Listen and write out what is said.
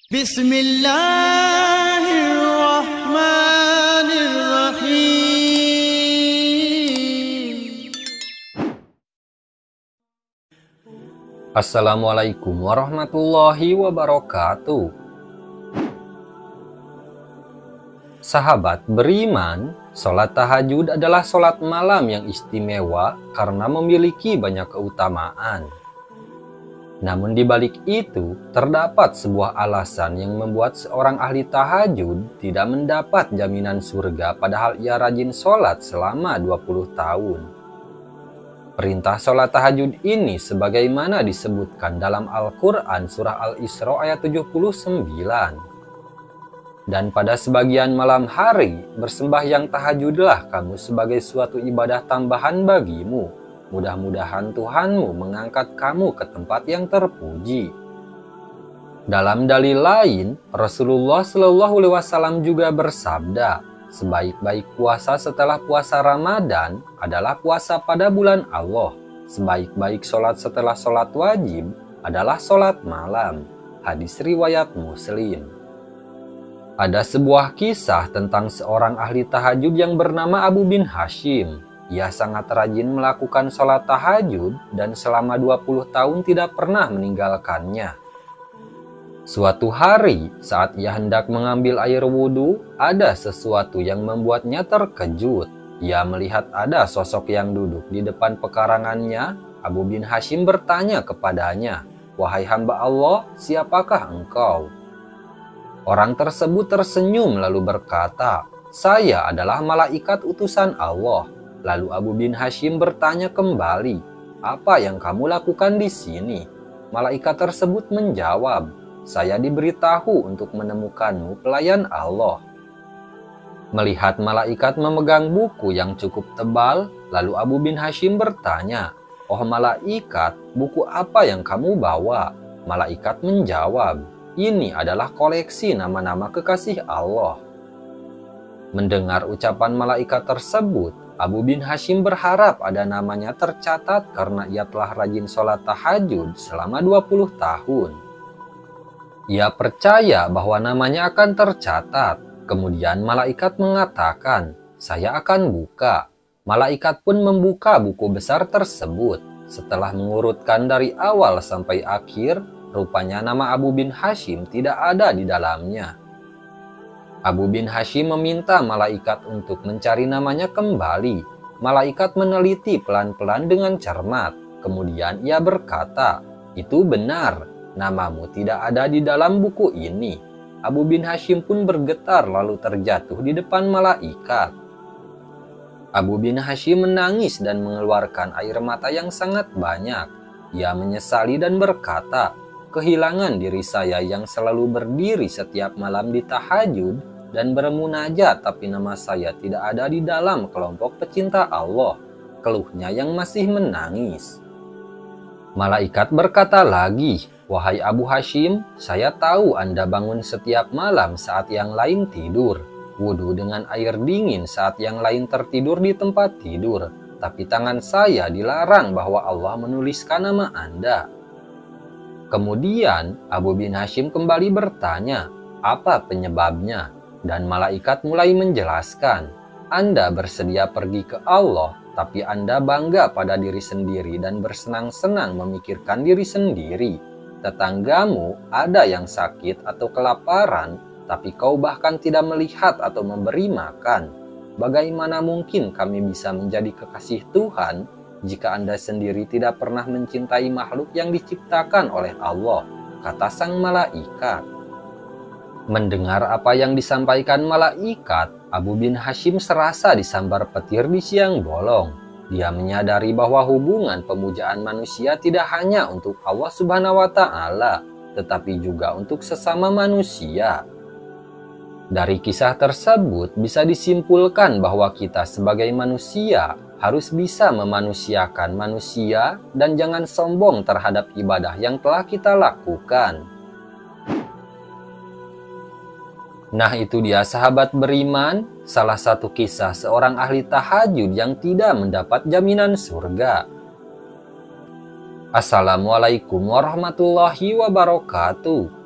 Bismillahirrahmanirrahim. Assalamualaikum warahmatullahi wabarakatuh. Sahabat beriman, sholat tahajud adalah sholat malam yang istimewa karena memiliki banyak keutamaan. Namun di balik itu, terdapat sebuah alasan yang membuat seorang ahli tahajud tidak mendapat jaminan surga padahal ia rajin sholat selama 20 tahun. Perintah sholat tahajud ini sebagaimana disebutkan dalam Al-Quran surah Al-Isra ayat 79. Dan pada sebagian malam hari, bersembahyang tahajudlah kamu sebagai suatu ibadah tambahan bagimu. Mudah-mudahan Tuhanmu mengangkat kamu ke tempat yang terpuji. Dalam dalil lain, Rasulullah Shallallahu Alaihi Wasallam juga bersabda, sebaik-baik puasa setelah puasa Ramadan adalah puasa pada bulan Allah. Sebaik-baik sholat setelah sholat wajib adalah sholat malam. Hadis riwayat Muslim. Ada sebuah kisah tentang seorang ahli tahajud yang bernama Abu bin Hashim. Ia sangat rajin melakukan sholat tahajud dan selama 20 tahun tidak pernah meninggalkannya. Suatu hari, saat ia hendak mengambil air wudhu, ada sesuatu yang membuatnya terkejut. Ia melihat ada sosok yang duduk di depan pekarangannya. Abu bin Hashim bertanya kepadanya, "Wahai hamba Allah, siapakah engkau?" Orang tersebut tersenyum lalu berkata, "Saya adalah malaikat utusan Allah." Lalu Abu bin Hashim bertanya kembali, "Apa yang kamu lakukan di sini?" Malaikat tersebut menjawab, "Saya diberitahu untuk menemukanmu pelayan Allah." Melihat malaikat memegang buku yang cukup tebal, lalu Abu bin Hashim bertanya, "Oh malaikat, buku apa yang kamu bawa?" Malaikat menjawab, "Ini adalah koleksi nama-nama kekasih Allah." Mendengar ucapan malaikat tersebut, Abu bin Hashim berharap ada namanya tercatat karena ia telah rajin sholat tahajud selama 20 tahun. Ia percaya bahwa namanya akan tercatat. Kemudian malaikat mengatakan, "Saya akan buka." Malaikat pun membuka buku besar tersebut. Setelah mengurutkan dari awal sampai akhir, rupanya nama Abu bin Hashim tidak ada di dalamnya. Abu bin Hashim meminta malaikat untuk mencari namanya kembali. Malaikat meneliti pelan-pelan dengan cermat. Kemudian ia berkata, "Itu benar, namamu tidak ada di dalam buku ini." Abu bin Hashim pun bergetar lalu terjatuh di depan malaikat. Abu bin Hashim menangis dan mengeluarkan air mata yang sangat banyak. Ia menyesali dan berkata, "Kehilangan diri saya yang selalu berdiri setiap malam di tahajud dan bermunajat, tapi nama saya tidak ada di dalam kelompok pecinta Allah." Keluhnya yang masih menangis. Malaikat berkata lagi, "Wahai Abu Hashim, saya tahu Anda bangun setiap malam saat yang lain tidur, wudhu dengan air dingin saat yang lain tertidur di tempat tidur, tapi tangan saya dilarang bahwa Allah menuliskan nama Anda." Kemudian Abu bin Hashim kembali bertanya, "Apa penyebabnya?" Dan malaikat mulai menjelaskan, "Anda bersedia pergi ke Allah, tapi Anda bangga pada diri sendiri dan bersenang-senang memikirkan diri sendiri. Tetanggamu ada yang sakit atau kelaparan, tapi kau bahkan tidak melihat atau memberi makan. Bagaimana mungkin kami bisa menjadi kekasih Tuhan jika Anda sendiri tidak pernah mencintai makhluk yang diciptakan oleh Allah?" kata sang malaikat. Mendengar apa yang disampaikan malaikat, Abu bin Hashim serasa disambar petir di siang bolong. Dia menyadari bahwa hubungan pemujaan manusia tidak hanya untuk Allah Subhanahu wa Ta'ala, tetapi juga untuk sesama manusia. Dari kisah tersebut bisa disimpulkan bahwa kita sebagai manusia harus bisa memanusiakan manusia dan jangan sombong terhadap ibadah yang telah kita lakukan. Nah itu dia sahabat beriman, salah satu kisah seorang ahli tahajud yang tidak mendapat jaminan surga. Assalamualaikum warahmatullahi wabarakatuh.